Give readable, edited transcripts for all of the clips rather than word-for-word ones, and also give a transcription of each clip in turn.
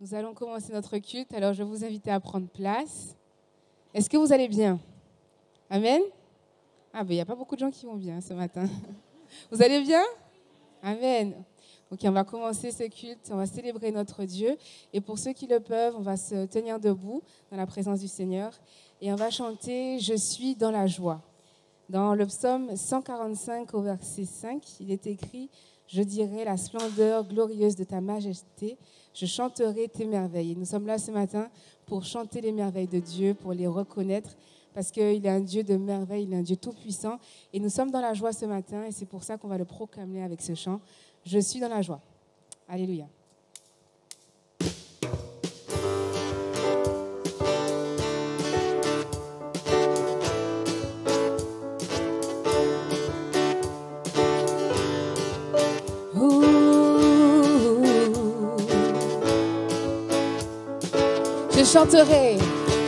Nous allons commencer notre culte, alors je vais vous inviter à prendre place. Est-ce que vous allez bien? Amen? Ah ben il n'y a pas beaucoup de gens qui vont bien ce matin. Vous allez bien? Amen. Ok, on va commencer ce culte, on va célébrer notre Dieu. Et pour ceux qui le peuvent, on va se tenir debout dans la présence du Seigneur. Et on va chanter « Je suis dans la joie ». Dans le psaume 145 au verset 5, il est écrit « Je dirai la splendeur glorieuse de ta majesté, je chanterai tes merveilles ». Et nous sommes là ce matin pour chanter les merveilles de Dieu, pour les reconnaître, parce qu'il est un Dieu de merveilles, il est un Dieu tout-puissant. Et nous sommes dans la joie ce matin, et c'est pour ça qu'on va le proclamer avec ce chant « Je suis dans la joie ». Alléluia.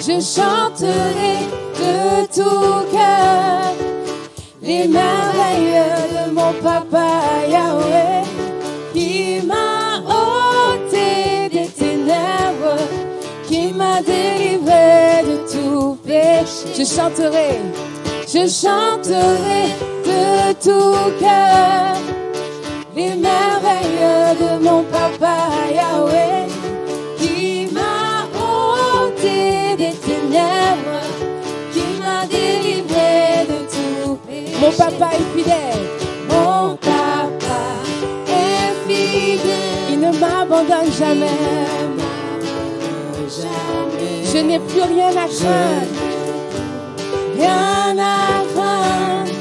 Je chanterai de tout cœur les merveilles de mon papa Yahweh qui m'a ôté des ténèbres, qui m'a délivré de tout péché. Je chanterai de tout cœur les merveilles de mon papa Yahweh. Mon papa est fidèle. Mon papa est fidèle. Il ne m'abandonne jamais. Je n'ai plus rien à craindre. Rien à craindre.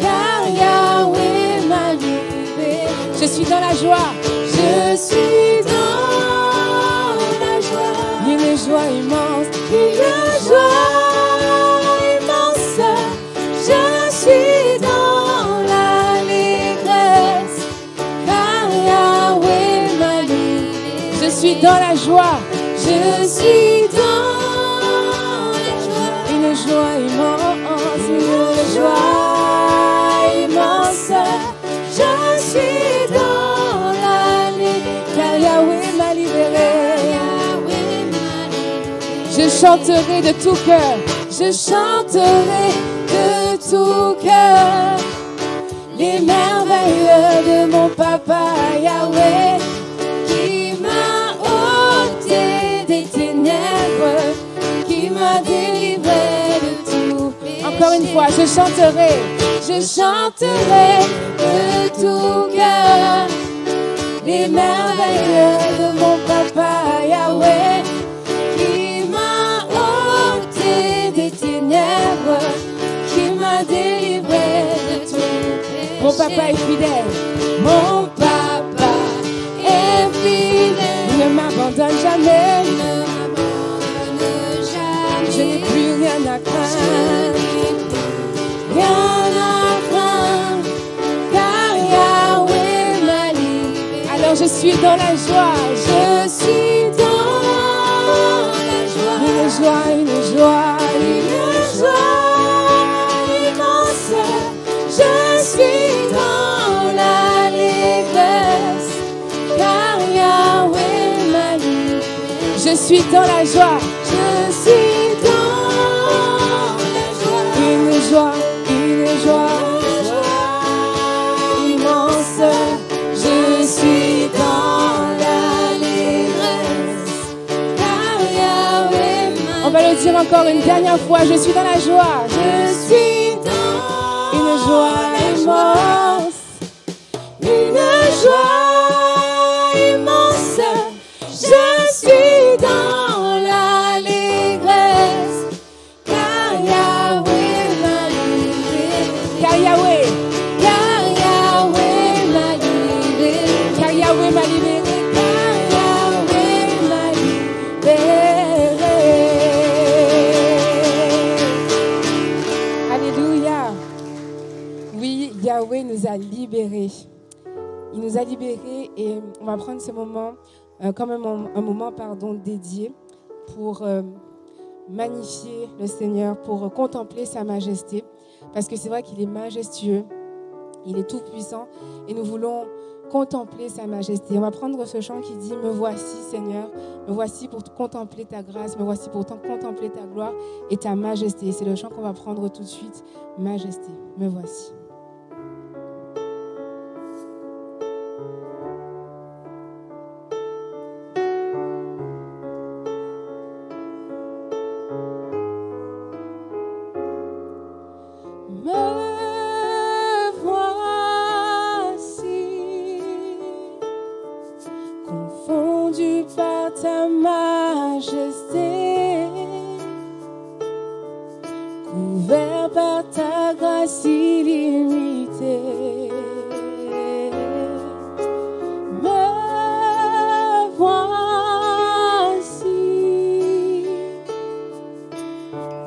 Car Yahweh m'a libéré. Je suis dans la joie. Je suis dans la joie. Une joie immense. Une joie. Je suis dans la joie, je suis dans la joie, une joie immense, je suis dans l'allée, car Yahweh m'a libéré, je chanterai de tout cœur, je chanterai de tout cœur, les merveilles de mon papa Yahweh. Qui m'a délivré de tout péché. Encore une fois, je chanterai de tout cœur les merveilles de mon papa Yahweh qui m'a ôté des ténèbres, qui m'a délivré de tout péché. Mon papa est fidèle. Mon papa est fidèle. Il ne m'abandonne jamais. Je n'ai plus rien à craindre, car Yahweh m'a libéré. Alors je suis dans la joie, je suis dans la joie, une joie immense. Je suis dans l'allégresse, car Yahweh m'a libéré. Je suis dans la joie, je suis une joie immense, je suis dans l'allégresse, car Yahweh m'a. On va le dire encore une dernière fois, je suis dans la joie, je suis dans une joie immense, une joie immense, je suis dans l'allégresse, car Yahweh m'a libéré, car Yahweh m'a libéré, car Yahweh m'a libéré, car Yahweh m'a libéré. Alléluia. Oui, Yahweh nous a libérés. Il nous a libérés et on va prendre ce moment comme un moment dédié pour magnifier le Seigneur, pour contempler sa majesté, parce que c'est vrai qu'il est majestueux, Il est tout puissant et nous voulons contempler sa majesté. On va prendre ce chant qui dit « Me voici Seigneur, me voici pour contempler ta grâce, me voici pour contempler ta gloire et ta majesté ». C'est le chant qu'on va prendre tout de suite. Majesté, me voici.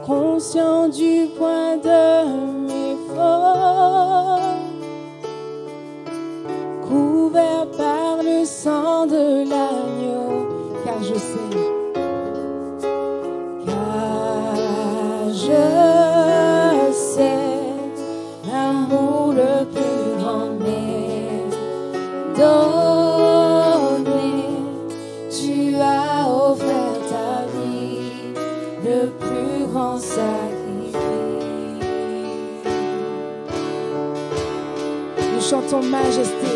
Conscient du point de mes fautes, couvert par le sang de l'agneau, car je sais l'amour le plus grand m'est donné. Tu as offert ta vie, le plus grand sacrifice. Nous chantons majesté.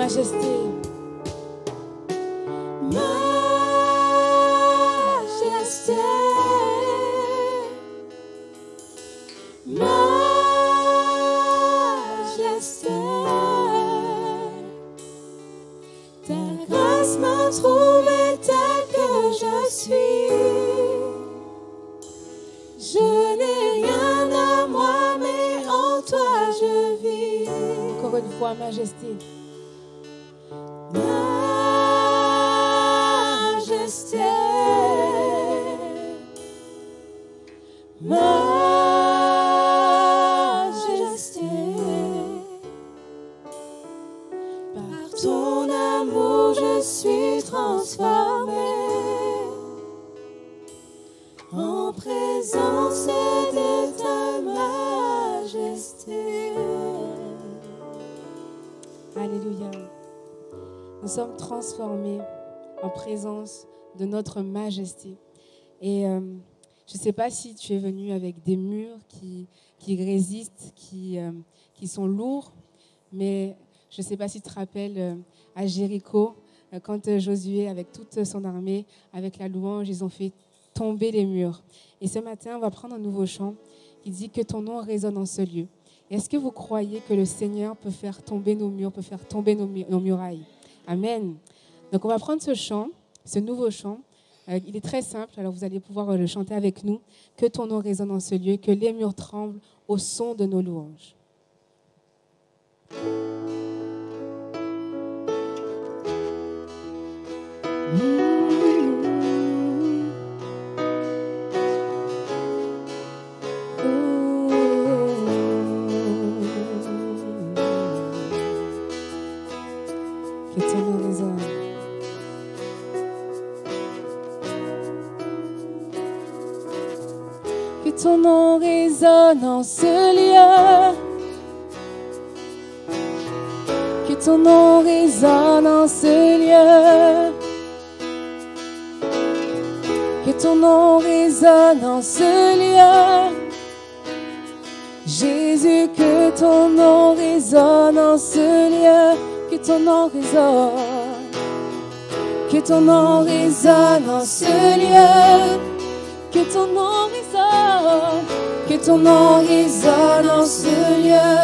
Majesté. Majesté. majesté. Par ton amour, je suis transformée en présence de ta majesté. Alléluia. Nous sommes transformés en présence de notre majesté. Et je ne sais pas si tu es venu avec des murs qui résistent, qui sont lourds, mais je ne sais pas si tu te rappelles à Jéricho, quand Josué, avec toute son armée, avec la louange, ils ont fait tomber les murs. Et ce matin, on va prendre un nouveau chant qui dit que ton nom résonne en ce lieu. Est-ce que vous croyez que le Seigneur peut faire tomber nos murs, peut faire tomber nos murailles? Amen. Donc on va prendre ce chant, ce nouveau chant. Il est très simple, alors vous allez pouvoir le chanter avec nous. Que ton nom résonne en ce lieu, que les murs tremblent au son de nos louanges. Que ton nom résonne. Que ton nom résonne en ce lieu. Que ton nom résonne en ce lieu. Que ton nom résonne en ce lieu. Jésus, que ton nom résonne en ce lieu. Que ton nom résonne. Que ton nom résonne en ce lieu. Que ton nom résonne. Que ton nom résonne en ce lieu.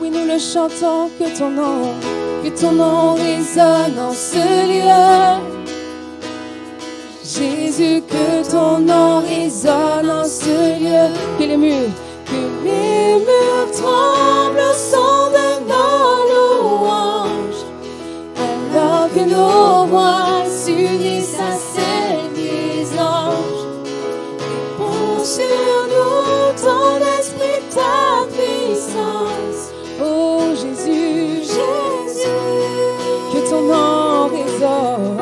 Oui, nous le chantons, que ton nom résonne en ce lieu. Jésus, que ton nom résonne en ce lieu. Que les murs tremblent au son de nos louanges, alors que nos voix s'unissent à celles des anges. Réponds sur nous ton esprit, ta puissance. Oh Jésus, Jésus, que ton nom résonne.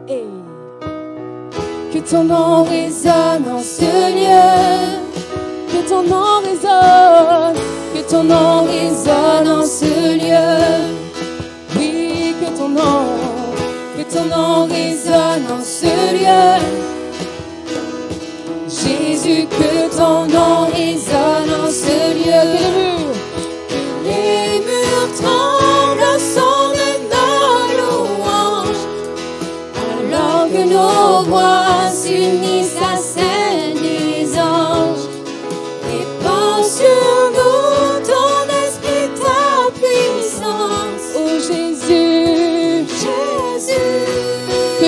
Hey. Que ton nom résonne en ce lieu. Que ton nom résonne. Que ton nom résonne en ce lieu. Oui, que ton nom résonne en ce lieu. Jésus, que ton nom résonne en ce lieu. Que les murs tremblent au son de nos louanges, alors que nos voix s'unissent à celles des anges. Répands sur nous ton esprit, ta puissance. Oh Jésus, Jésus, que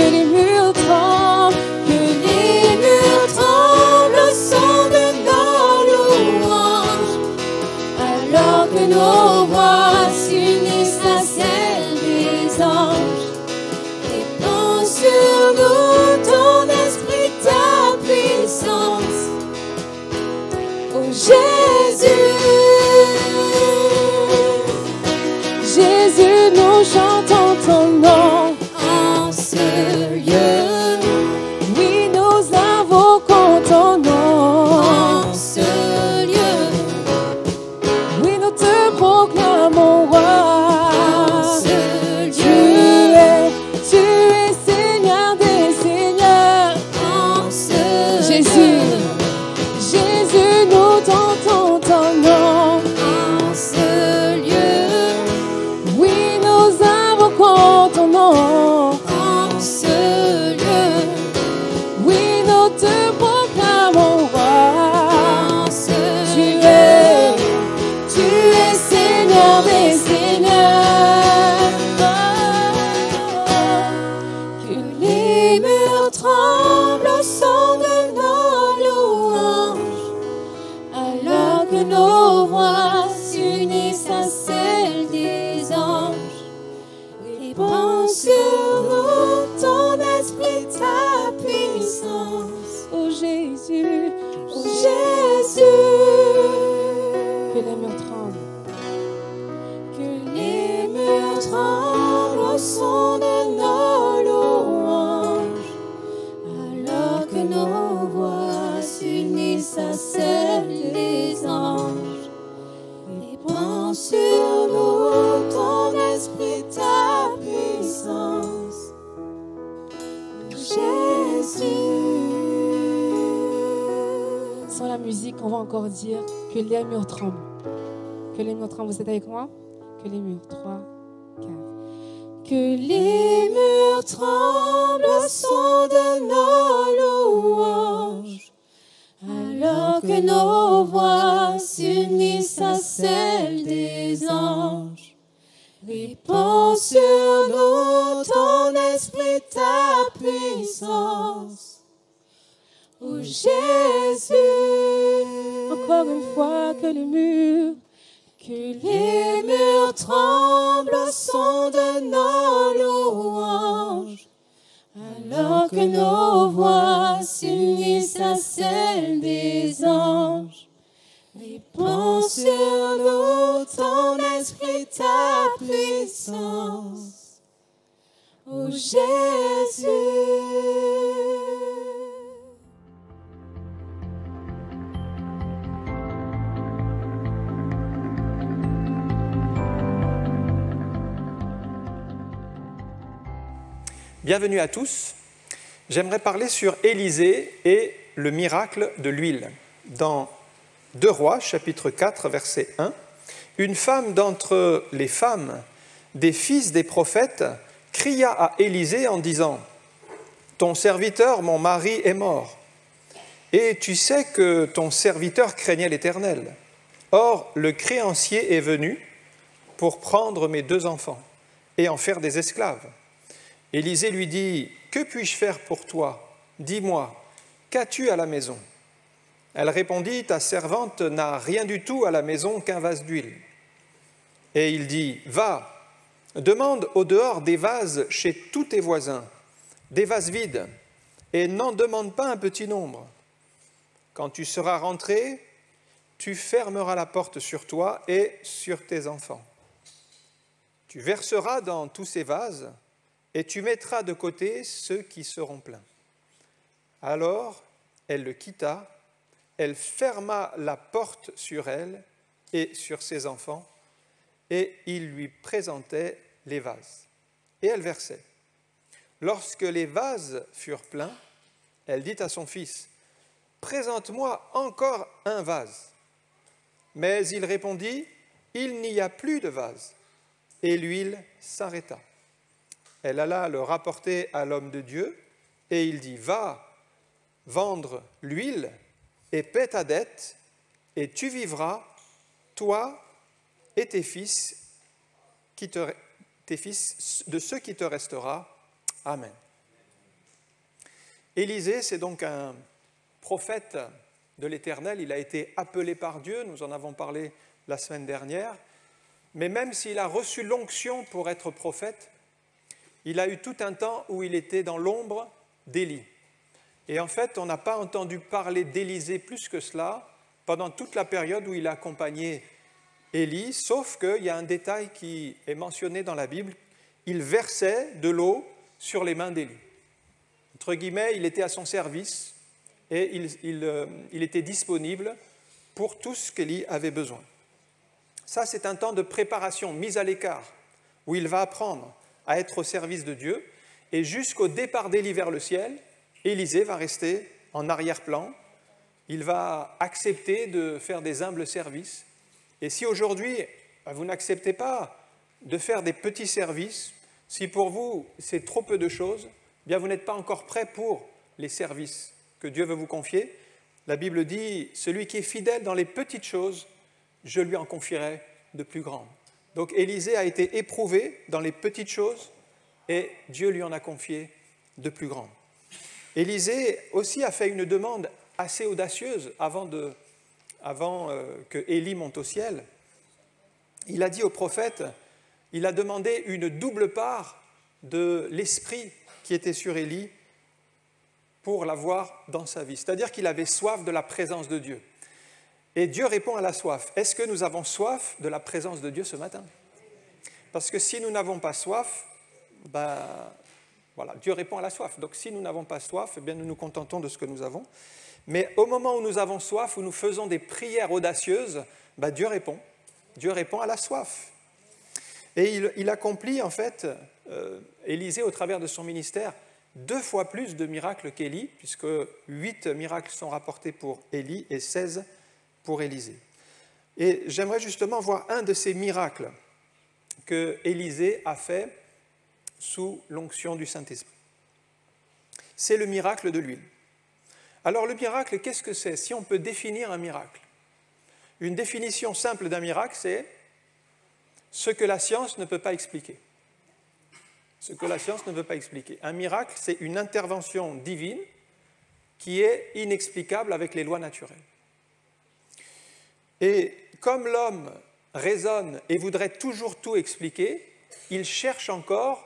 les murs tremblent. Que les murs tremblent au son de nos louanges, alors que nos voix s'unissent à celles des anges. Répands sur nous ton esprit, ta puissance. Oh Jésus, Jésus, nous chantons ton nom en ce lieu. Oui, nous invoquons ton nom en ce lieu. Oui, nous te proclamons roi en ce lieu. Tu es Seigneur des seigneurs en ce Jésus, lieu. Jésus, nous tentons ton nom en ce lieu. Oui, nous invoquons ton nom en ce lieu. Oui, nous te proclamons roi en ce lieu. Tu es Seigneur des seigneurs. Que les murs tremblent au son de nos louanges, alors que nos voix s'unissent à celles des anges. Répands sur nous ton esprit, ta puissance. Oh Jésus, oh Jésus. Que les murs tremblent. Que les murs tremblent au son de nos louanges, alors que nos voix s'unissent à celles des anges. Répand sur nous ton esprit, ta puissance, Jésus. Sans la musique, on va encore dire que les murs tremblent. Que les murs tremblent. Vous êtes avec moi? Que les murs. 3, 4. Que les murs tremblent au son de nos louanges, alors que nos voix s'unissent à celles des anges. Répand sur nous ton esprit, ta puissance, ô Jésus. Encore une fois, que les murs. Que les murs tremblent au son de nos louanges, alors que nos voix s'unissent à celles des anges. Répand sur nous ton esprit, ta puissance, ô Jésus. Bienvenue à tous. J'aimerais parler sur Élisée et le miracle de l'huile. Dans 2 Rois, chapitre 4, verset 1, une femme d'entre les femmes des fils des prophètes cria à Élisée en disant « Ton serviteur, mon mari, est mort, et tu sais que ton serviteur craignait l'Éternel. Or, le créancier est venu pour prendre mes 2 enfants et en faire des esclaves. » Élisée lui dit « Que puis-je faire pour toi? Dis-moi, qu'as-tu à la maison ?» Elle répondit « Ta servante n'a rien du tout à la maison qu'un vase d'huile. » Et il dit « Va, demande au dehors des vases chez tous tes voisins, des vases vides, et n'en demande pas un petit nombre. Quand tu seras rentré, tu fermeras la porte sur toi et sur tes enfants. Tu verseras dans tous ces vases, et tu mettras de côté ceux qui seront pleins. » Alors, elle le quitta, elle ferma la porte sur elle et sur ses enfants, et il lui présentait les vases. Et elle versait. Lorsque les vases furent pleins, elle dit à son fils, « Présente-moi encore un vase. » Mais il répondit, « Il n'y a plus de vase. » Et l'huile s'arrêta. Elle alla le rapporter à l'homme de Dieu, et il dit, « Va vendre l'huile et paie ta dette, et tu vivras, toi et tes fils, de ce qui te restera. Amen. » Élisée, c'est donc un prophète de l'Éternel. Il a été appelé par Dieu, nous en avons parlé la semaine dernière, mais même s'il a reçu l'onction pour être prophète, il a eu tout un temps où il était dans l'ombre d'Élie. Et en fait, on n'a pas entendu parler d'Élisée plus que cela pendant toute la période où il a accompagné Élie, sauf qu'il y a un détail qui est mentionné dans la Bible, il versait de l'eau sur les mains d'Élie. Entre guillemets, il était à son service et il était disponible pour tout ce qu'Élie avait besoin. Ça, c'est un temps de préparation, mise à l'écart, où il va apprendre à être au service de Dieu, et jusqu'au départ d'Élie vers le ciel, Élisée va rester en arrière-plan, il va accepter de faire des humbles services, et si aujourd'hui vous n'acceptez pas de faire des petits services, si pour vous c'est trop peu de choses, bien vous n'êtes pas encore prêt pour les services que Dieu veut vous confier. La Bible dit, celui qui est fidèle dans les petites choses, je lui en confierai de plus grandes. Donc Élisée a été éprouvé dans les petites choses et Dieu lui en a confié de plus grandes. Élisée aussi a fait une demande assez audacieuse avant que Élie monte au ciel. Il a dit au prophète, il a demandé une double part de l'esprit qui était sur Élie pour l'avoir dans sa vie. C'est-à-dire qu'il avait soif de la présence de Dieu. Et Dieu répond à la soif. Est-ce que nous avons soif de la présence de Dieu ce matin? Parce que si nous n'avons pas soif, voilà, Dieu répond à la soif. Donc si nous n'avons pas soif, eh bien, nous nous contentons de ce que nous avons. Mais au moment où nous avons soif, où nous faisons des prières audacieuses, Dieu répond. Dieu répond à la soif. Et il accomplit, en fait, Élisée, au travers de son ministère, 2 fois plus de miracles qu'Élie, puisque 8 miracles sont rapportés pour Élie et 16 pour Élisée. Et j'aimerais justement voir un de ces miracles que Élisée a fait sous l'onction du Saint-Esprit. C'est le miracle de l'huile. Alors le miracle, qu'est-ce que c'est? Si on peut définir un miracle, une définition simple d'un miracle, c'est ce que la science ne peut pas expliquer. Ce que la science ne peut pas expliquer. Un miracle, c'est une intervention divine qui est inexplicable avec les lois naturelles. Et comme l'homme raisonne et voudrait toujours tout expliquer, il cherche encore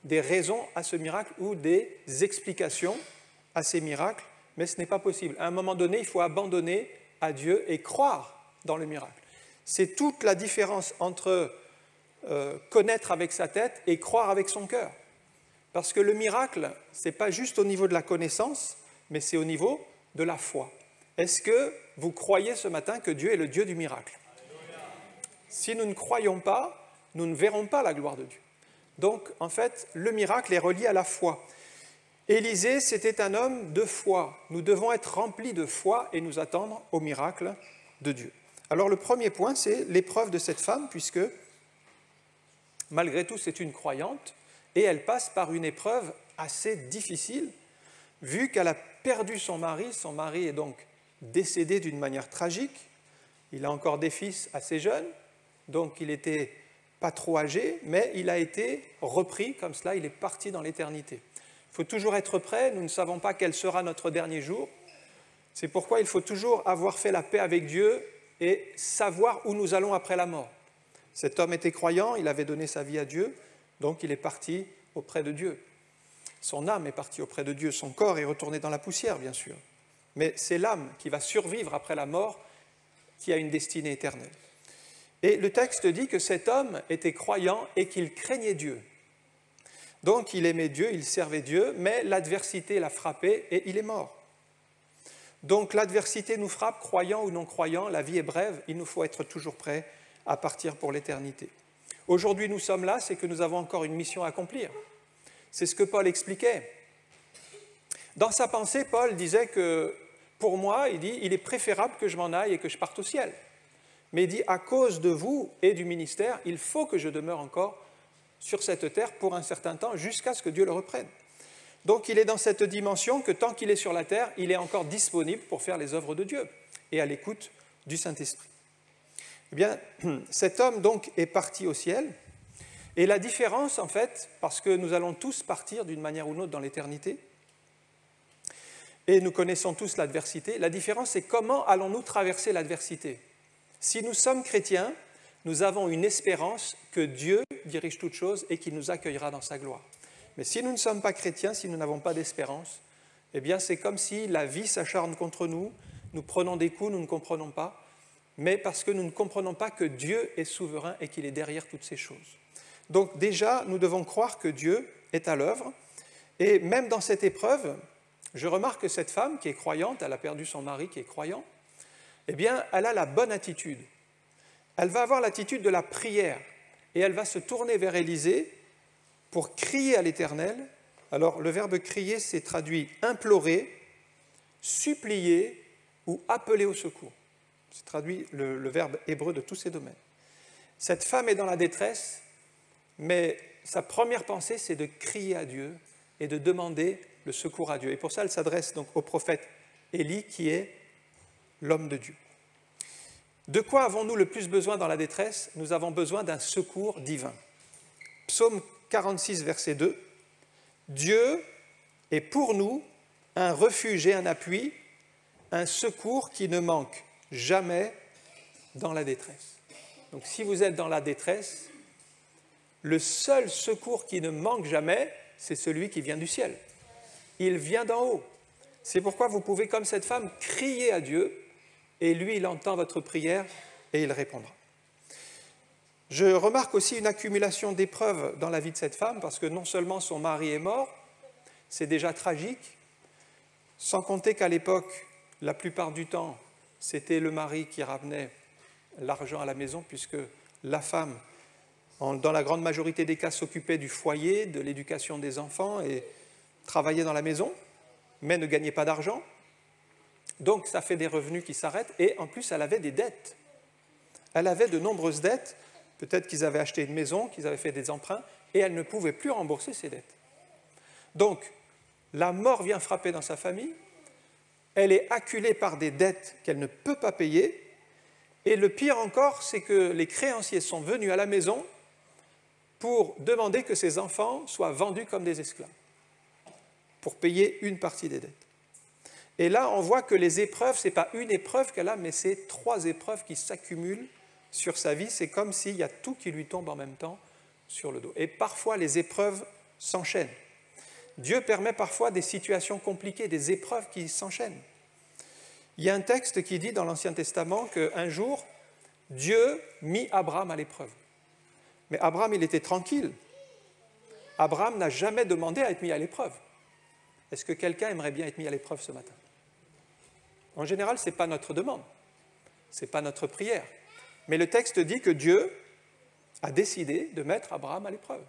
des raisons à ce miracle ou des explications à ces miracles, mais ce n'est pas possible. À un moment donné, il faut abandonner à Dieu et croire dans le miracle. C'est toute la différence entre connaître avec sa tête et croire avec son cœur. Parce que le miracle, ce n'est pas juste au niveau de la connaissance, mais c'est au niveau de la foi. Est-ce que vous croyez ce matin que Dieu est le Dieu du miracle? Si nous ne croyons pas, nous ne verrons pas la gloire de Dieu. Donc, en fait, le miracle est relié à la foi. Élisée, c'était un homme de foi. Nous devons être remplis de foi et nous attendre au miracle de Dieu. Alors, le premier point, c'est l'épreuve de cette femme, puisque, malgré tout, c'est une croyante, et elle passe par une épreuve assez difficile, vu qu'elle a perdu son mari est donc décédé d'une manière tragique, il a encore des fils assez jeunes, donc il n'était pas trop âgé, mais il a été repris comme cela, il est parti dans l'éternité. Il faut toujours être prêt, nous ne savons pas quel sera notre dernier jour, c'est pourquoi il faut toujours avoir fait la paix avec Dieu et savoir où nous allons après la mort. Cet homme était croyant, il avait donné sa vie à Dieu, donc il est parti auprès de Dieu. Son âme est partie auprès de Dieu, son corps est retourné dans la poussière, bien sûr. Mais c'est l'âme qui va survivre après la mort, qui a une destinée éternelle. Et le texte dit que cet homme était croyant et qu'il craignait Dieu. Donc il aimait Dieu, il servait Dieu, mais l'adversité l'a frappé et il est mort. Donc l'adversité nous frappe, croyant ou non croyant, la vie est brève, il nous faut être toujours prêt à partir pour l'éternité. Aujourd'hui nous sommes là, c'est que nous avons encore une mission à accomplir. C'est ce que Paul expliquait. Dans sa pensée, Paul disait que, pour moi, il est préférable que je m'en aille et que je parte au ciel. Mais il dit, à cause de vous et du ministère, il faut que je demeure encore sur cette terre pour un certain temps, jusqu'à ce que Dieu le reprenne. Donc il est dans cette dimension que tant qu'il est sur la terre, il est encore disponible pour faire les œuvres de Dieu et à l'écoute du Saint-Esprit. Eh bien, cet homme donc est parti au ciel. Et la différence, en fait, parce que nous allons tous partir d'une manière ou d'une autre dans l'éternité, et nous connaissons tous l'adversité, la différence, c'est comment allons-nous traverser l'adversité? Si nous sommes chrétiens, nous avons une espérance que Dieu dirige toutes choses et qu'il nous accueillera dans sa gloire. Mais si nous ne sommes pas chrétiens, si nous n'avons pas d'espérance, eh bien c'est comme si la vie s'acharne contre nous, nous prenons des coups, nous ne comprenons pas, mais parce que nous ne comprenons pas que Dieu est souverain et qu'il est derrière toutes ces choses. Donc déjà, nous devons croire que Dieu est à l'œuvre, et même dans cette épreuve, je remarque que cette femme qui est croyante, elle a perdu son mari qui est croyant, eh bien, elle a la bonne attitude. Elle va avoir l'attitude de la prière et elle va se tourner vers Élisée pour crier à l'Éternel. Alors, le verbe crier, c'est traduit implorer, supplier ou appeler au secours. C'est traduit le verbe hébreu de tous ces domaines. Cette femme est dans la détresse, mais sa première pensée, c'est de crier à Dieu et de demander le secours à Dieu. Et pour ça, elle s'adresse donc au prophète Élie, qui est l'homme de Dieu. De quoi avons-nous le plus besoin dans la détresse? Nous avons besoin d'un secours divin. Psaume 46, verset 2. Dieu est pour nous un refuge et un appui, un secours qui ne manque jamais dans la détresse. Donc si vous êtes dans la détresse, le seul secours qui ne manque jamais, c'est celui qui vient du ciel. il vient d'en haut. C'est pourquoi vous pouvez, comme cette femme, crier à Dieu, et lui, il entend votre prière et il répondra. Je remarque aussi une accumulation d'épreuves dans la vie de cette femme, parce que non seulement son mari est mort, c'est déjà tragique, sans compter qu'à l'époque, la plupart du temps, c'était le mari qui ramenait l'argent à la maison, puisque la femme, dans la grande majorité des cas, s'occupait du foyer, de l'éducation des enfants et travaillait dans la maison, mais ne gagnait pas d'argent. Donc ça fait des revenus qui s'arrêtent, et en plus elle avait des dettes. Elle avait de nombreuses dettes, peut-être qu'ils avaient acheté une maison, qu'ils avaient fait des emprunts, et elle ne pouvait plus rembourser ses dettes. Donc la mort vient frapper dans sa famille, elle est acculée par des dettes qu'elle ne peut pas payer, et le pire encore, c'est que les créanciers sont venus à la maison pour demander que ses enfants soient vendus comme des esclaves, pour payer une partie des dettes. Et là, on voit que les épreuves, ce n'est pas une épreuve qu'elle a, mais c'est 3 épreuves qui s'accumulent sur sa vie. C'est comme s'il y a tout qui lui tombe en même temps sur le dos. Et parfois, les épreuves s'enchaînent. Dieu permet parfois des situations compliquées, des épreuves qui s'enchaînent. Il y a un texte qui dit dans l'Ancien Testament qu'un jour, Dieu mit Abraham à l'épreuve. Mais Abraham, il était tranquille. Abraham n'a jamais demandé à être mis à l'épreuve. Est-ce que quelqu'un aimerait bien être mis à l'épreuve ce matin? En général, ce n'est pas notre demande, ce n'est pas notre prière. Mais le texte dit que Dieu a décidé de mettre Abraham à l'épreuve.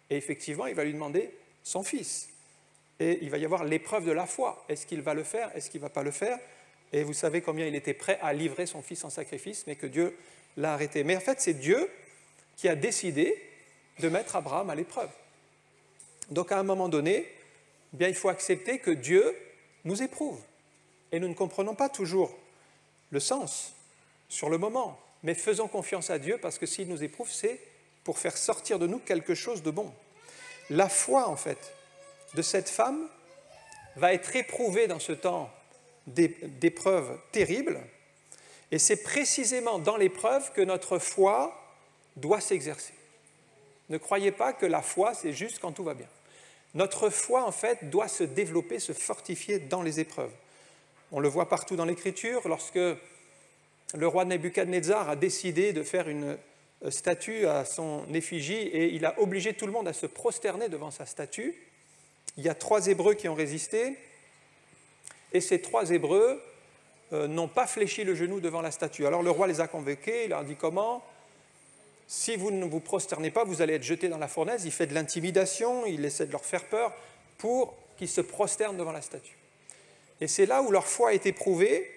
Et effectivement, il va lui demander son fils. Et il va y avoir l'épreuve de la foi. Est-ce qu'il va le faire? Est-ce qu'il ne va pas le faire? Et vous savez combien il était prêt à livrer son fils en sacrifice, mais que Dieu l'a arrêté. Mais en fait, c'est Dieu qui a décidé de mettre Abraham à l'épreuve. Donc à un moment donné, eh bien, il faut accepter que Dieu nous éprouve. Et nous ne comprenons pas toujours le sens sur le moment, mais faisons confiance à Dieu, parce que s'il nous éprouve, c'est pour faire sortir de nous quelque chose de bon. La foi, en fait, de cette femme va être éprouvée dans ce temps d'épreuves terribles, et c'est précisément dans l'épreuve que notre foi doit s'exercer. Ne croyez pas que la foi, c'est juste quand tout va bien. Notre foi, en fait, doit se développer, se fortifier dans les épreuves. On le voit partout dans l'Écriture, lorsque le roi Nebuchadnezzar a décidé de faire une statue à son effigie et il a obligé tout le monde à se prosterner devant sa statue. Il y a 3 Hébreux qui ont résisté, et ces 3 Hébreux n'ont pas fléchi le genou devant la statue. Alors le roi les a convoqués, il leur a dit comment? Si vous ne vous prosternez pas, vous allez être jetés dans la fournaise. Il fait de l'intimidation, il essaie de leur faire peur pour qu'ils se prosternent devant la statue. Et c'est là où leur foi a été prouvée.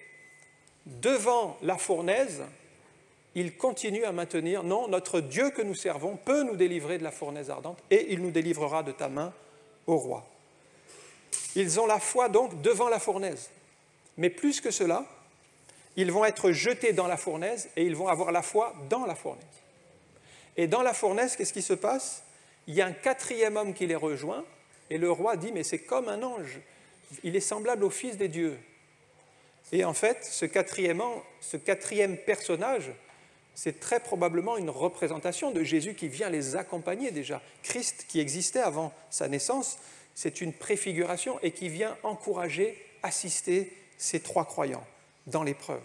Devant la fournaise, ils continuent à maintenir, non, notre Dieu que nous servons peut nous délivrer de la fournaise ardente et il nous délivrera de ta main, ô roi. Ils ont la foi donc devant la fournaise. Mais plus que cela, ils vont être jetés dans la fournaise et ils vont avoir la foi dans la fournaise. Et dans la fournaise, qu'est-ce qui se passe? Il y a un 4e homme qui les rejoint, et le roi dit, mais c'est comme un ange, il est semblable au Fils des dieux. Et en fait, ce 4e personnage, c'est très probablement une représentation de Jésus qui vient les accompagner déjà. Christ, qui existait avant sa naissance, c'est une préfiguration et qui vient encourager, assister ces 3 croyants dans l'épreuve.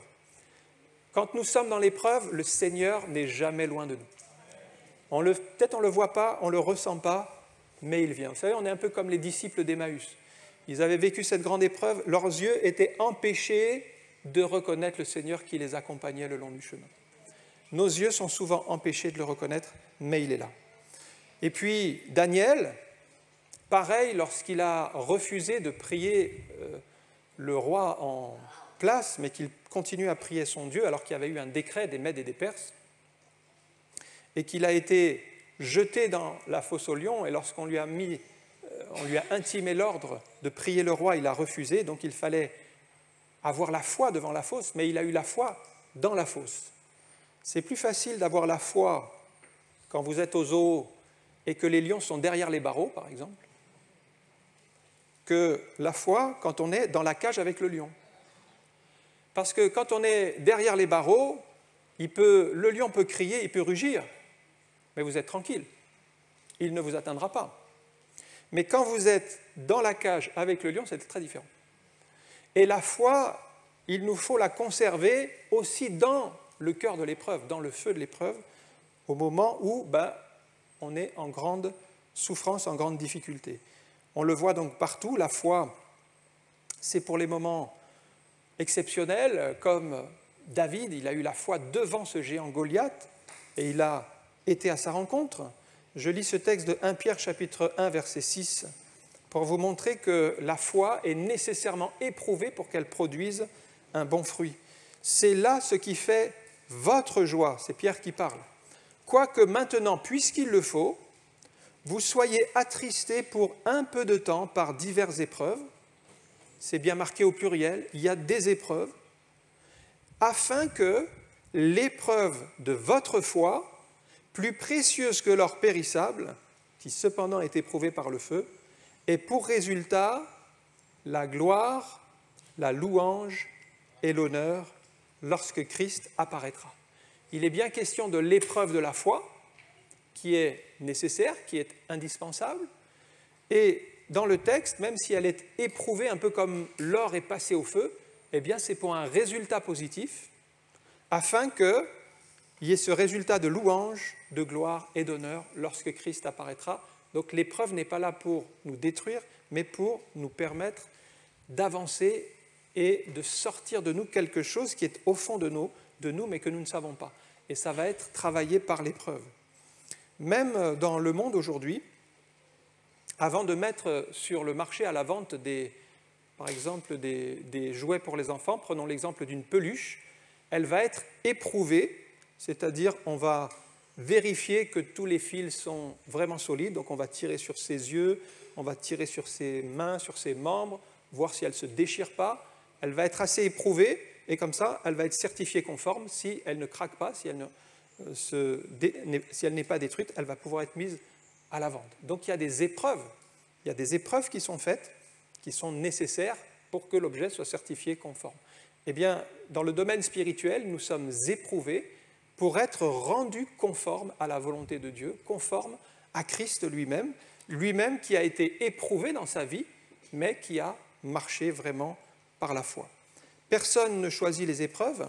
Quand nous sommes dans l'épreuve, le Seigneur n'est jamais loin de nous. Peut-être on ne le voit pas, on ne le ressent pas, mais il vient. Vous savez, on est un peu comme les disciples d'Emmaüs. Ils avaient vécu cette grande épreuve, leurs yeux étaient empêchés de reconnaître le Seigneur qui les accompagnait le long du chemin. Nos yeux sont souvent empêchés de le reconnaître, mais il est là. Et puis Daniel, pareil, lorsqu'il a refusé de prier le roi en place, mais qu'il continue à prier son Dieu, alors qu'il y avait eu un décret des Mèdes et des Perses, et qu'il a été jeté dans la fosse aux lions, et lorsqu'on lui a intimé l'ordre de prier le roi, il a refusé, donc il fallait avoir la foi devant la fosse, mais il a eu la foi dans la fosse. C'est plus facile d'avoir la foi quand vous êtes aux eaux et que les lions sont derrière les barreaux, par exemple, que la foi quand on est dans la cage avec le lion. Parce que quand on est derrière les barreaux, le lion peut crier, il peut rugir, mais vous êtes tranquille, il ne vous atteindra pas. mais quand vous êtes dans la cage avec le lion, c'est très différent. Et la foi, il nous faut la conserver aussi dans le cœur de l'épreuve, dans le feu de l'épreuve, au moment où on est en grande souffrance, en grande difficulté. On le voit donc partout, la foi, c'est pour les moments exceptionnels, comme David, il a eu la foi devant ce géant Goliath, et il a été à sa rencontre. Je lis ce texte de 1 Pierre chapitre 1, verset 6, pour vous montrer que la foi est nécessairement éprouvée pour qu'elle produise un bon fruit. C'est là ce qui fait votre joie, c'est Pierre qui parle. Quoique maintenant, puisqu'il le faut, vous soyez attristés pour un peu de temps par diverses épreuves, c'est bien marqué au pluriel, il y a des épreuves, afin que l'épreuve de votre foi, plus précieuse que l'or périssable, qui cependant est éprouvée par le feu, ait pour résultat la gloire, la louange et l'honneur lorsque Christ apparaîtra. Il est bien question de l'épreuve de la foi, qui est nécessaire, qui est indispensable, et dans le texte, même si elle est éprouvée un peu comme l'or est passé au feu, eh bien c'est pour un résultat positif, afin qu'il y ait ce résultat de louange, de gloire et d'honneur lorsque Christ apparaîtra. Donc l'épreuve n'est pas là pour nous détruire, mais pour nous permettre d'avancer et de sortir de nous quelque chose qui est au fond de nous, mais que nous ne savons pas. Et ça va être travaillé par l'épreuve. Même dans le monde aujourd'hui, avant de mettre sur le marché à la vente par exemple des jouets pour les enfants, prenons l'exemple d'une peluche, elle va être éprouvée, c'est-à-dire on va vérifier que tous les fils sont vraiment solides, donc on va tirer sur ses yeux, on va tirer sur ses mains, sur ses membres, voir si elle ne se déchire pas. Elle va être assez éprouvée et comme ça, elle va être certifiée conforme. Si elle ne craque pas, si elle n'est pas détruite, elle va pouvoir être mise à la vente. Donc il y a des épreuves qui sont faites, qui sont nécessaires pour que l'objet soit certifié conforme. Eh bien, dans le domaine spirituel, nous sommes éprouvés pour être rendus conformes à la volonté de Dieu, conformes à Christ lui-même, lui-même qui a été éprouvé dans sa vie, mais qui a marché vraiment par la foi. Personne ne choisit les épreuves,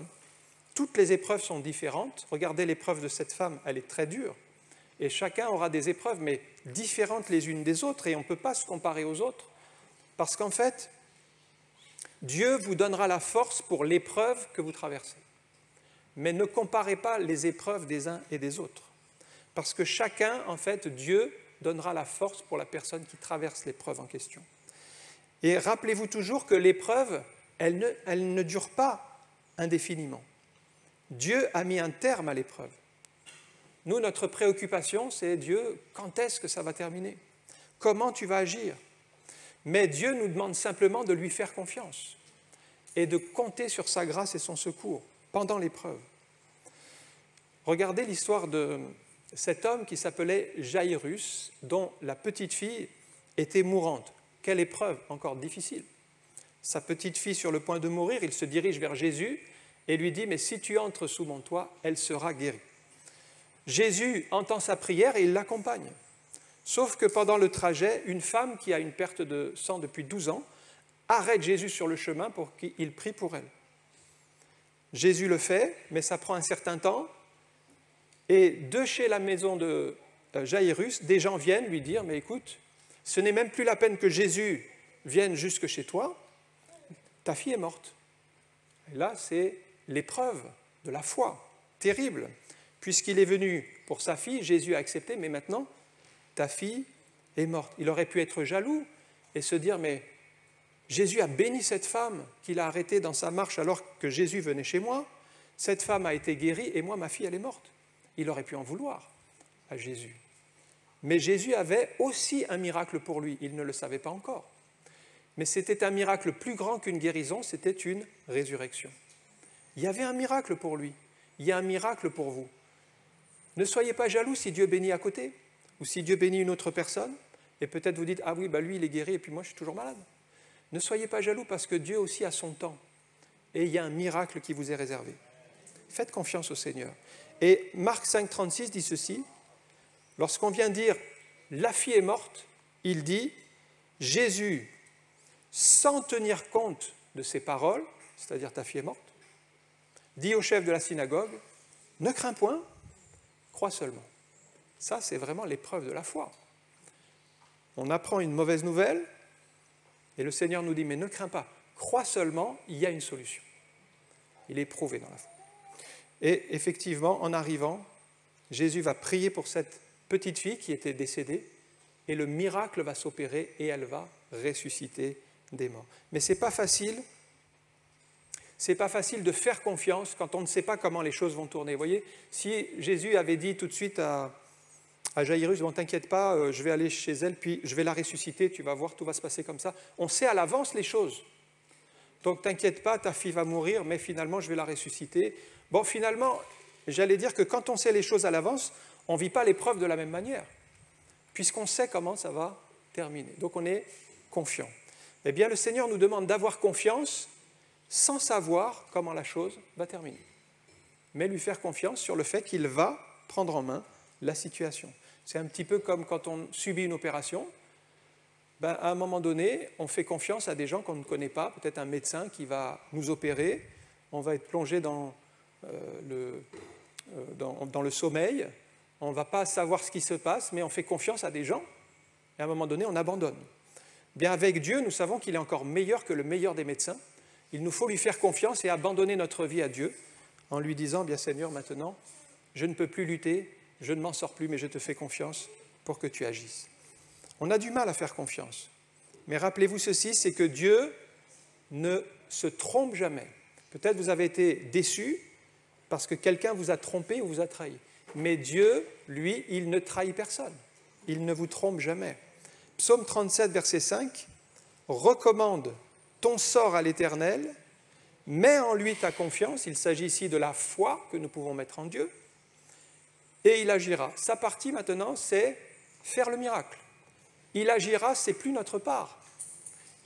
toutes les épreuves sont différentes. Regardez l'épreuve de cette femme, elle est très dure. Et chacun aura des épreuves, mais différentes les unes des autres, et on ne peut pas se comparer aux autres, parce qu'en fait, Dieu vous donnera la force pour l'épreuve que vous traversez. Mais ne comparez pas les épreuves des uns et des autres, parce que chacun, en fait, Dieu donnera la force pour la personne qui traverse l'épreuve en question. Et rappelez-vous toujours que l'épreuve, elle ne dure pas indéfiniment. Dieu a mis un terme à l'épreuve. Nous, notre préoccupation, c'est Dieu, quand est-ce que ça va terminer? Comment tu vas agir? Mais Dieu nous demande simplement de lui faire confiance et de compter sur sa grâce et son secours pendant l'épreuve. Regardez l'histoire de cet homme qui s'appelait Jaïrus, dont la petite fille était mourante. Quelle épreuve encore difficile. Sa petite fille sur le point de mourir, il se dirige vers Jésus et lui dit « Mais si tu entres sous mon toit, elle sera guérie. » Jésus entend sa prière et il l'accompagne. Sauf que pendant le trajet, une femme qui a une perte de sang depuis 12 ans arrête Jésus sur le chemin pour qu'il prie pour elle. Jésus le fait, mais ça prend un certain temps. Et de chez la maison de Jaïrus, des gens viennent lui dire « Mais écoute, ce n'est même plus la peine que Jésus vienne jusque chez toi, ta fille est morte. » Et là, c'est l'épreuve de la foi, terrible. Puisqu'il est venu pour sa fille, Jésus a accepté, mais maintenant, ta fille est morte. Il aurait pu être jaloux et se dire, mais Jésus a béni cette femme qu'il a arrêtée dans sa marche alors que Jésus venait chez moi. Cette femme a été guérie et moi, ma fille, elle est morte. Il aurait pu en vouloir à Jésus. Mais Jésus avait aussi un miracle pour lui. Il ne le savait pas encore. Mais c'était un miracle plus grand qu'une guérison, c'était une résurrection. Il y avait un miracle pour lui. Il y a un miracle pour vous. Ne soyez pas jaloux si Dieu bénit à côté, ou si Dieu bénit une autre personne, et peut-être vous dites « Ah oui, lui, il est guéri, et puis moi, je suis toujours malade. » Ne soyez pas jaloux, parce que Dieu aussi a son temps, et il y a un miracle qui vous est réservé. Faites confiance au Seigneur. Et Marc 5,36 dit ceci, lorsqu'on vient dire « La fille est morte », il dit, Jésus, sans tenir compte de ses paroles, c'est-à-dire ta fille est morte, dit au chef de la synagogue, ne crains point, crois seulement. Ça, c'est vraiment l'épreuve de la foi. On apprend une mauvaise nouvelle et le Seigneur nous dit, mais ne crains pas, crois seulement, il y a une solution. Il est prouvé dans la foi. Et effectivement, en arrivant, Jésus va prier pour cette petite fille qui était décédée et le miracle va s'opérer et elle va ressusciter des morts. Mais ce n'est pas facile. C'est pas facile de faire confiance quand on ne sait pas comment les choses vont tourner. Vous voyez, si Jésus avait dit tout de suite à Jaïrus, bon, t'inquiète pas, je vais aller chez elle, puis je vais la ressusciter, tu vas voir, tout va se passer comme ça. On sait à l'avance les choses. Donc, t'inquiète pas, ta fille va mourir, mais finalement, je vais la ressusciter. Bon, finalement, j'allais dire que quand on sait les choses à l'avance, on ne vit pas l'épreuve de la même manière, puisqu'on sait comment ça va terminer. Donc, on est confiant. Eh bien, le Seigneur nous demande d'avoir confiance sans savoir comment la chose va terminer, mais lui faire confiance sur le fait qu'il va prendre en main la situation. C'est un petit peu comme quand on subit une opération. À un moment donné, on fait confiance à des gens qu'on ne connaît pas, peut-être un médecin qui va nous opérer, on va être plongé dans le sommeil, on ne va pas savoir ce qui se passe, mais on fait confiance à des gens, et à un moment donné, on abandonne. Bien, avec Dieu, nous savons qu'il est encore meilleur que le meilleur des médecins. Il nous faut lui faire confiance et abandonner notre vie à Dieu en lui disant, bien Seigneur, maintenant, je ne peux plus lutter, je ne m'en sors plus, mais je te fais confiance pour que tu agisses. On a du mal à faire confiance. Mais rappelez-vous ceci, c'est que Dieu ne se trompe jamais. Peut-être vous avez été déçu parce que quelqu'un vous a trompé ou vous a trahi. Mais Dieu, lui, il ne trahit personne. Il ne vous trompe jamais. Psaume 37, verset 5, recommande ton sort à l'Éternel, mets en lui ta confiance, il s'agit ici de la foi que nous pouvons mettre en Dieu, et il agira. Sa partie maintenant, c'est faire le miracle. Il agira, c'est plus notre part.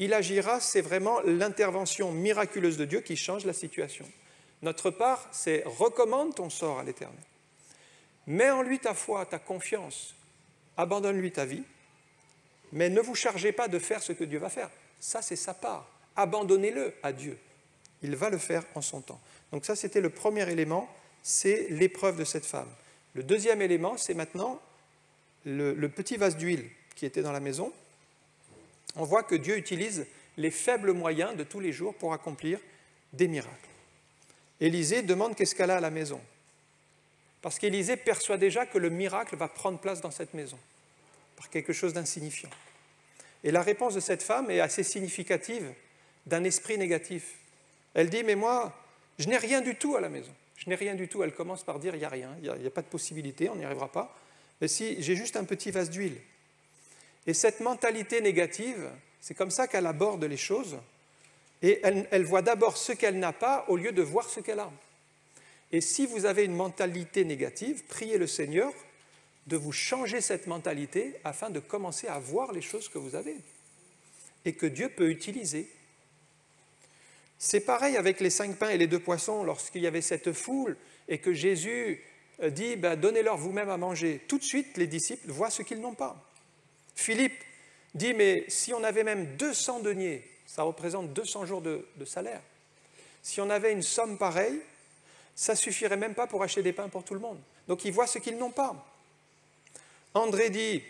Il agira, c'est vraiment l'intervention miraculeuse de Dieu qui change la situation. Notre part, c'est recommande ton sort à l'Éternel. Mets en lui ta foi, ta confiance, abandonne-lui ta vie, mais ne vous chargez pas de faire ce que Dieu va faire. Ça, c'est sa part. Abandonnez-le à Dieu. Il va le faire en son temps. Donc ça, c'était le premier élément, c'est l'épreuve de cette femme. Le deuxième élément, c'est maintenant le petit vase d'huile qui était dans la maison. On voit que Dieu utilise les faibles moyens de tous les jours pour accomplir des miracles. Élisée demande qu'est-ce qu'elle a à la maison. Parce qu'Élisée perçoit déjà que le miracle va prendre place dans cette maison, par quelque chose d'insignifiant. Et la réponse de cette femme est assez significative d'un esprit négatif. Elle dit, mais moi, je n'ai rien du tout à la maison. Je n'ai rien du tout. Elle commence par dire, il n'y a rien, il n'y a pas de possibilité, on n'y arrivera pas. Mais si, j'ai juste un petit vase d'huile. Et cette mentalité négative, c'est comme ça qu'elle aborde les choses. Et elle voit d'abord ce qu'elle n'a pas au lieu de voir ce qu'elle a. Et si vous avez une mentalité négative, priez le Seigneur de vous changer cette mentalité afin de commencer à voir les choses que vous avez et que Dieu peut utiliser. C'est pareil avec les 5 pains et les 2 poissons, lorsqu'il y avait cette foule et que Jésus dit donnez-leur vous-même à manger. Tout de suite, les disciples voient ce qu'ils n'ont pas. Philippe dit mais si on avait même 200 deniers, ça représente 200 jours de salaire. Si on avait une somme pareille, ça ne suffirait même pas pour acheter des pains pour tout le monde. Donc ils voient ce qu'ils n'ont pas. André dit,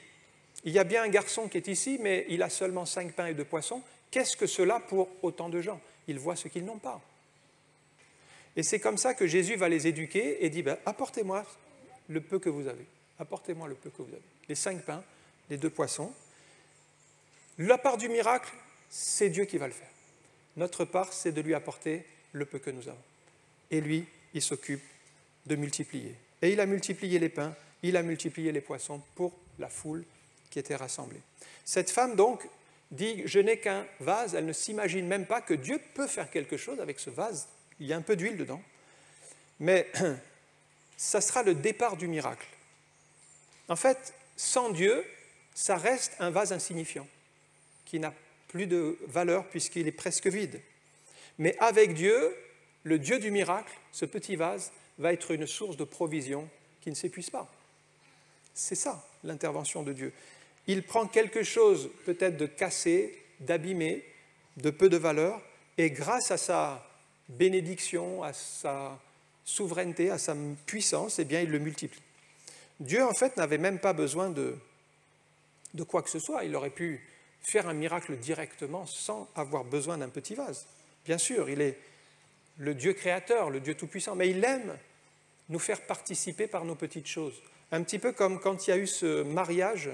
il y a bien un garçon qui est ici, mais il a seulement 5 pains et 2 poissons. Qu'est-ce que cela pour autant de gens? Ils voient ce qu'ils n'ont pas. Et c'est comme ça que Jésus va les éduquer et dit, apportez-moi le peu que vous avez. Apportez-moi le peu que vous avez. Les 5 pains, les 2 poissons. La part du miracle, c'est Dieu qui va le faire. Notre part, c'est de lui apporter le peu que nous avons. Et lui, il s'occupe de multiplier. Et il a multiplié les pains, il a multiplié les poissons pour la foule qui était rassemblée. Cette femme, donc, dit « Je n'ai qu'un vase », elle ne s'imagine même pas que Dieu peut faire quelque chose avec ce vase. Il y a un peu d'huile dedans. Mais ça sera le départ du miracle. En fait, sans Dieu, ça reste un vase insignifiant, qui n'a plus de valeur puisqu'il est presque vide. Mais avec Dieu, le Dieu du miracle, ce petit vase, va être une source de provision qui ne s'épuise pas. C'est ça, l'intervention de Dieu. il prend quelque chose peut-être de cassé, d'abîmé, de peu de valeur, et grâce à sa bénédiction, à sa souveraineté, à sa puissance, eh bien, il le multiplie. Dieu, en fait, n'avait même pas besoin de quoi que ce soit. Il aurait pu faire un miracle directement sans avoir besoin d'un petit vase. Bien sûr, il est le Dieu créateur, le Dieu tout-puissant, mais il aime nous faire participer par nos petites choses. Un petit peu comme quand il y a eu ce mariage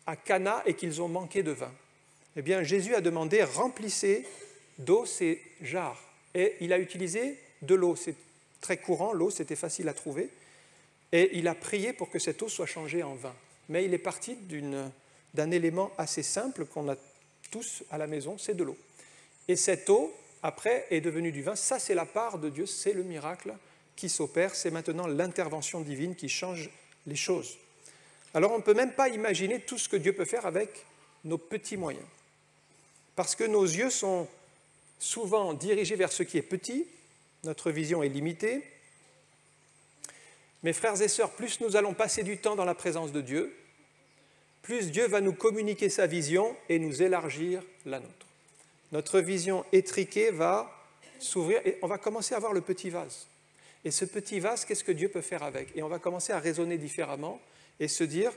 à Cana et qu'ils ont manqué de vin. Eh bien, Jésus a demandé « remplissez d'eau ces jarres ». Et il a utilisé de l'eau. C'est très courant, l'eau, c'était facile à trouver. Et il a prié pour que cette eau soit changée en vin. Mais il est parti d'un élément assez simple qu'on a tous à la maison, c'est de l'eau. Et cette eau, après, est devenue du vin. Ça, c'est la part de Dieu, c'est le miracle qui s'opère. C'est maintenant l'intervention divine qui change les choses. Alors, on ne peut même pas imaginer tout ce que Dieu peut faire avec nos petits moyens. Parce que nos yeux sont souvent dirigés vers ce qui est petit, notre vision est limitée. Mes frères et sœurs, plus nous allons passer du temps dans la présence de Dieu, plus Dieu va nous communiquer sa vision et nous élargir la nôtre. Notre vision étriquée va s'ouvrir et on va commencer à voir le petit vase. Et ce petit vase, qu'est-ce que Dieu peut faire avec? Et on va commencer à raisonner différemment et se dire,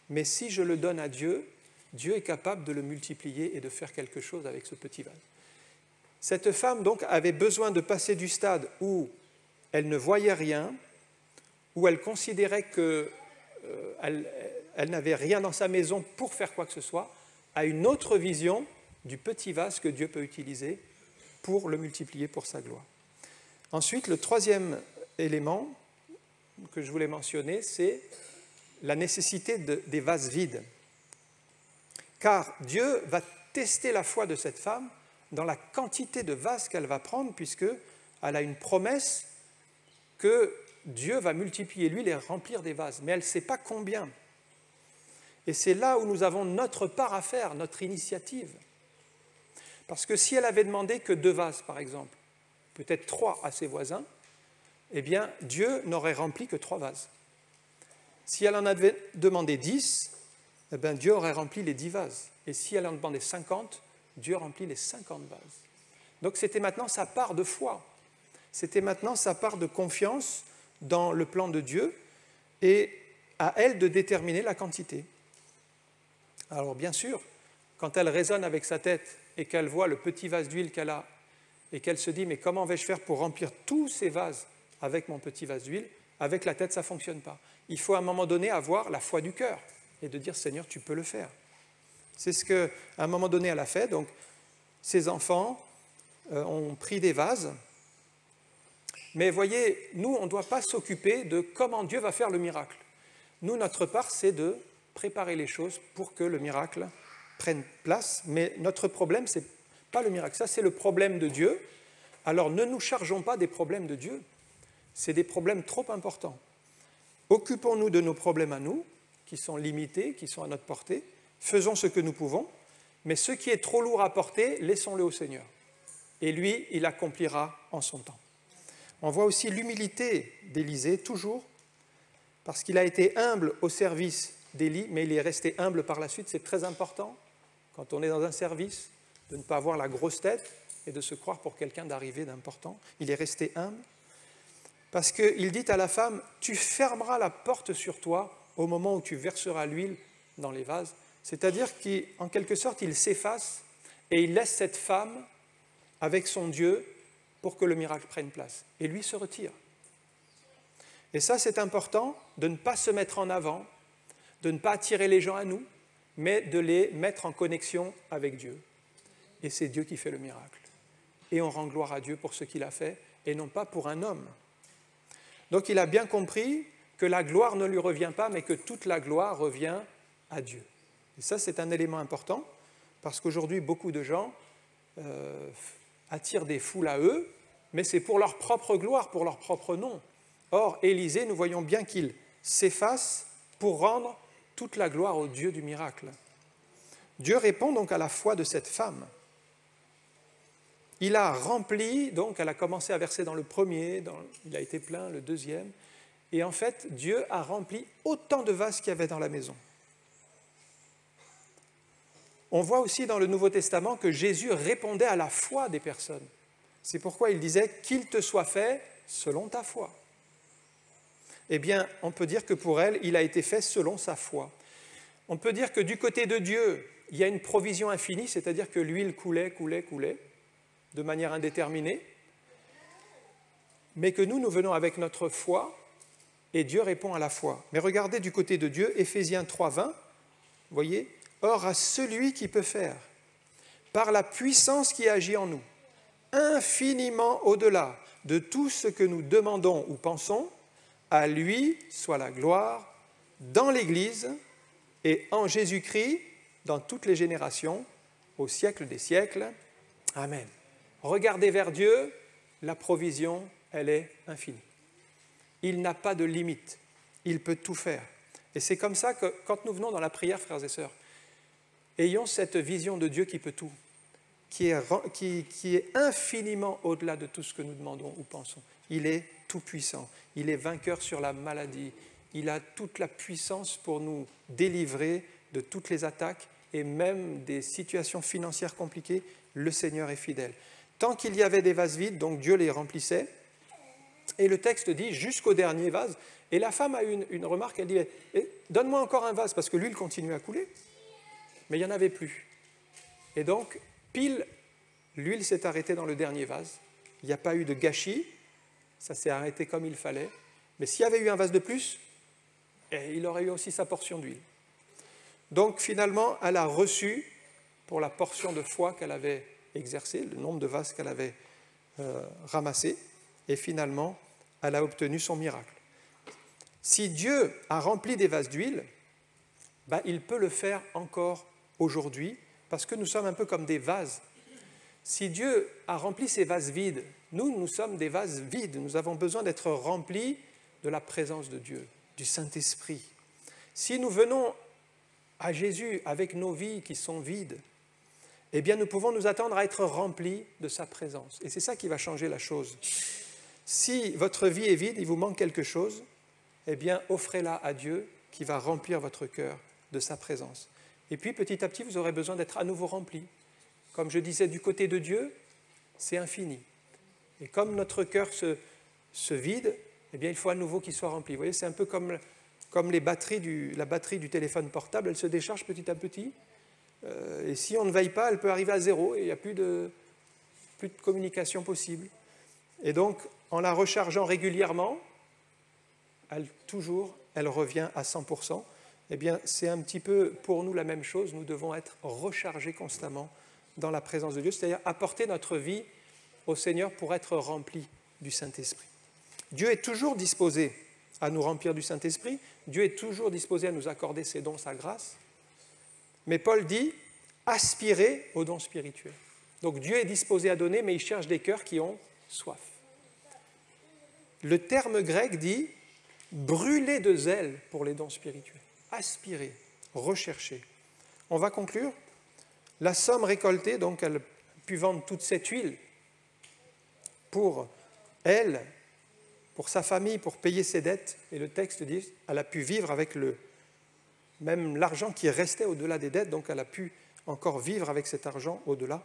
mais si je le donne à Dieu, Dieu est capable de le multiplier et de faire quelque chose avec ce petit vase. Cette femme, donc, avait besoin de passer du stade où elle ne voyait rien, où elle considérait qu'elle n'avait rien dans sa maison pour faire quoi que ce soit, à une autre vision du petit vase que Dieu peut utiliser pour le multiplier pour sa gloire. Ensuite, le troisième élément que je voulais mentionner, c'est la nécessité des vases vides. Car Dieu va tester la foi de cette femme dans la quantité de vases qu'elle va prendre, puisqu'elle a une promesse que Dieu va multiplier l'huile et remplir des vases. Mais elle ne sait pas combien. Et c'est là où nous avons notre part à faire, notre initiative. Parce que si elle avait demandé que 2 vases, par exemple, peut-être 3 à ses voisins, eh bien, Dieu n'aurait rempli que 3 vases. Si elle en avait demandé 10, eh bien, Dieu aurait rempli les 10 vases. Et si elle en demandait 50, Dieu remplit les 50 vases. Donc c'était maintenant sa part de foi. C'était maintenant sa part de confiance dans le plan de Dieu et à elle de déterminer la quantité. Alors bien sûr, quand elle raisonne avec sa tête et qu'elle voit le petit vase d'huile qu'elle a et qu'elle se dit « mais comment vais-je faire pour remplir tous ces vases avec mon petit vase d'huile ?» Avec la tête, ça ne fonctionne pas. Il faut à un moment donné avoir la foi du cœur et de dire « Seigneur, tu peux le faire ». C'est ce qu'à un moment donné elle a fait. Donc, ses enfants ont pris des vases. Mais voyez, nous, on ne doit pas s'occuper de comment Dieu va faire le miracle. Nous, notre part, c'est de préparer les choses pour que le miracle prenne place. Mais notre problème, ce n'est pas le miracle. Ça, c'est le problème de Dieu. Alors, ne nous chargeons pas des problèmes de Dieu. C'est des problèmes trop importants. Occupons-nous de nos problèmes à nous, qui sont limités, qui sont à notre portée. Faisons ce que nous pouvons, mais ce qui est trop lourd à porter, laissons-le au Seigneur. Et lui, il accomplira en son temps. On voit aussi l'humilité d'Élisée, toujours, parce qu'il a été humble au service d'Élie, mais il est resté humble par la suite. C'est très important, quand on est dans un service, de ne pas avoir la grosse tête et de se croire pour quelqu'un d'arrivé d'important. Il est resté humble, parce qu'il dit à la femme, « Tu fermeras la porte sur toi au moment où tu verseras l'huile dans les vases. » C'est-à-dire qu'en quelque sorte, il s'efface et il laisse cette femme avec son Dieu pour que le miracle prenne place. Et lui se retire. Et ça, c'est important de ne pas se mettre en avant, de ne pas attirer les gens à nous, mais de les mettre en connexion avec Dieu. Et c'est Dieu qui fait le miracle. Et on rend gloire à Dieu pour ce qu'il a fait, et non pas pour un homme. Donc il a bien compris que la gloire ne lui revient pas, mais que toute la gloire revient à Dieu. Et ça, c'est un élément important, parce qu'aujourd'hui, beaucoup de gens attirent des foules à eux, mais c'est pour leur propre gloire, pour leur propre nom. Or, Élisée, nous voyons bien qu'il s'efface pour rendre toute la gloire au Dieu du miracle. Dieu répond donc à la foi de cette femme. Il a rempli, donc elle a commencé à verser dans le premier, il a été plein, le deuxième, et en fait, Dieu a rempli autant de vases qu'il y avait dans la maison. On voit aussi dans le Nouveau Testament que Jésus répondait à la foi des personnes. C'est pourquoi il disait « qu'il te soit fait selon ta foi ». Eh bien, on peut dire que pour elle, il a été fait selon sa foi. On peut dire que du côté de Dieu, il y a une provision infinie, c'est-à-dire que l'huile coulait, de manière indéterminée, mais que nous venons avec notre foi, et Dieu répond à la foi. Mais regardez du côté de Dieu, Éphésiens 3:20, voyez, « Or à celui qui peut faire, par la puissance qui agit en nous, infiniment au-delà de tout ce que nous demandons ou pensons, à lui soit la gloire dans l'Église et en Jésus-Christ dans toutes les générations, au siècle des siècles. Amen. » Regardez vers Dieu, la provision, elle est infinie. Il n'a pas de limite, il peut tout faire. Et c'est comme ça que quand nous venons dans la prière, frères et sœurs, ayons cette vision de Dieu qui peut tout, qui est infiniment au-delà de tout ce que nous demandons ou pensons. Il est tout-puissant, il est vainqueur sur la maladie, il a toute la puissance pour nous délivrer de toutes les attaques et même des situations financières compliquées, le Seigneur est fidèle. Tant qu'il y avait des vases vides, donc Dieu les remplissait, et le texte dit jusqu'au dernier vase, et la femme a eu une remarque, elle dit « Donne-moi encore un vase » parce que l'huile continue à couler, mais il n'y en avait plus. Et donc, pile, l'huile s'est arrêtée dans le dernier vase, il n'y a pas eu de gâchis, ça s'est arrêté comme il fallait, mais s'il y avait eu un vase de plus, il aurait eu aussi sa portion d'huile. Donc finalement, elle a reçu, pour la portion de foi qu'elle avait exercée, le nombre de vases qu'elle avait ramassés, et finalement, elle a obtenu son miracle. Si Dieu a rempli des vases d'huile, il peut le faire encore aujourd'hui, parce que nous sommes un peu comme des vases. Si Dieu a rempli ces vases vides, nous sommes des vases vides. Nous avons besoin d'être remplis de la présence de Dieu, du Saint-Esprit. Si nous venons à Jésus avec nos vies qui sont vides, eh bien nous pouvons nous attendre à être remplis de sa présence. Et c'est ça qui va changer la chose. Si votre vie est vide, il vous manque quelque chose, eh bien offrez-la à Dieu qui va remplir votre cœur de sa présence. Et puis petit à petit, vous aurez besoin d'être à nouveau remplis. Comme je disais, du côté de Dieu, c'est infini. Et comme notre cœur se vide, eh bien il faut à nouveau qu'il soit rempli. Vous voyez, c'est un peu comme la batterie du téléphone portable, elle se décharge petit à petit. Et si on ne veille pas, elle peut arriver à zéro et il n'y a plus de communication possible. Et donc, en la rechargeant régulièrement, elle revient à 100%. Eh bien, c'est un petit peu pour nous la même chose. Nous devons être rechargés constamment dans la présence de Dieu, c'est-à-dire apporter notre vie au Seigneur pour être remplis du Saint-Esprit. Dieu est toujours disposé à nous remplir du Saint-Esprit. Dieu est toujours disposé à nous accorder ses dons, sa grâce. Mais Paul dit « aspirez aux dons spirituels ». Donc Dieu est disposé à donner, mais il cherche des cœurs qui ont soif. Le terme grec dit « brûler de zèle pour les dons spirituels ». Aspirer, rechercher. On va conclure. La somme récoltée, donc elle a pu vendre toute cette huile pour elle, pour sa famille, pour payer ses dettes. Et le texte dit elle a pu vivre avec même l'argent qui restait au-delà des dettes, donc elle a pu encore vivre avec cet argent au-delà.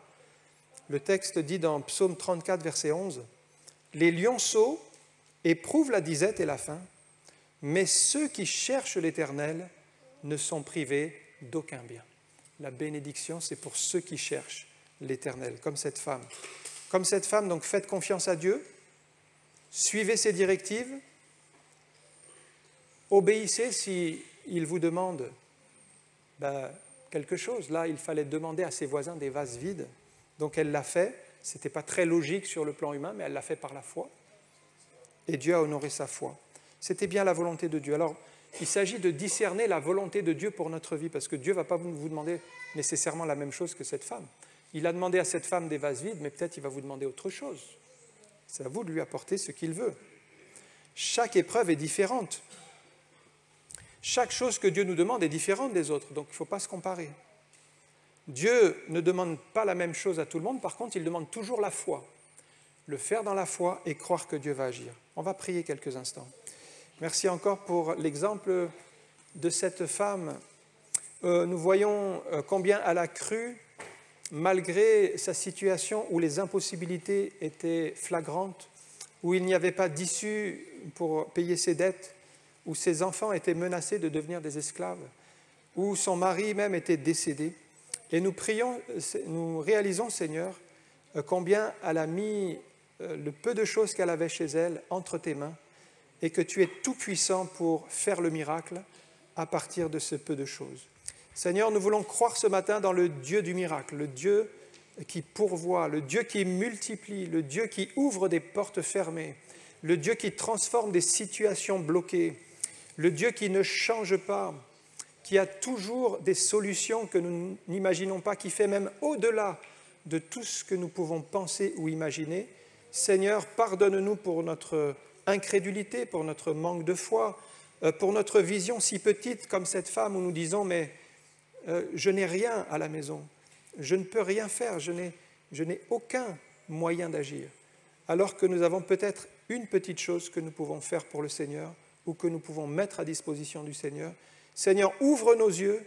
Le texte dit dans Psaume 34, verset 11, « Les lionceaux éprouvent la disette et la faim, mais ceux qui cherchent l'Éternel ne sont privés d'aucun bien. » La bénédiction, c'est pour ceux qui cherchent l'Éternel, comme cette femme. Comme cette femme, donc faites confiance à Dieu, suivez ses directives, obéissez s'il vous demande quelque chose. Là, il fallait demander à ses voisins des vases vides, donc elle l'a fait. Ce n'était pas très logique sur le plan humain, mais elle l'a fait par la foi. Et Dieu a honoré sa foi. C'était bien la volonté de Dieu. Alors, il s'agit de discerner la volonté de Dieu pour notre vie, parce que Dieu ne va pas vous demander nécessairement la même chose que cette femme. Il a demandé à cette femme des vases vides, mais peut-être il va vous demander autre chose. C'est à vous de lui apporter ce qu'il veut. Chaque épreuve est différente. Chaque chose que Dieu nous demande est différente des autres, donc il ne faut pas se comparer. Dieu ne demande pas la même chose à tout le monde, par contre, il demande toujours la foi. Le faire dans la foi et croire que Dieu va agir. On va prier quelques instants. Merci encore pour l'exemple de cette femme nous voyons combien elle a cru, malgré sa situation où les impossibilités étaient flagrantes, où il n'y avait pas d'issue pour payer ses dettes, où ses enfants étaient menacés de devenir des esclaves, où son mari même était décédé. Et nous prions, nous réalisons, Seigneur, combien elle a mis le peu de choses qu'elle avait chez elle entre tes mains et que tu es tout-puissant pour faire le miracle à partir de ce peu de choses. Seigneur, nous voulons croire ce matin dans le Dieu du miracle, le Dieu qui pourvoit, le Dieu qui multiplie, le Dieu qui ouvre des portes fermées, le Dieu qui transforme des situations bloquées, le Dieu qui ne change pas, qui a toujours des solutions que nous n'imaginons pas, qui fait même au-delà de tout ce que nous pouvons penser ou imaginer. Seigneur, pardonne-nous pour notre incrédulité, pour notre manque de foi, pour notre vision si petite comme cette femme où nous disons « mais je n'ai rien à la maison, je ne peux rien faire, je n'ai aucun moyen d'agir ». Alors que nous avons peut-être une petite chose que nous pouvons faire pour le Seigneur ou que nous pouvons mettre à disposition du Seigneur. Seigneur, ouvre nos yeux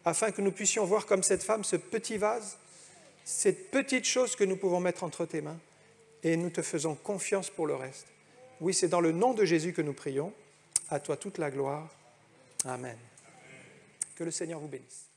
afin que nous puissions voir comme cette femme ce petit vase, cette petite chose que nous pouvons mettre entre tes mains et nous te faisons confiance pour le reste. Oui, c'est dans le nom de Jésus que nous prions. À toi toute la gloire. Amen. Que le Seigneur vous bénisse.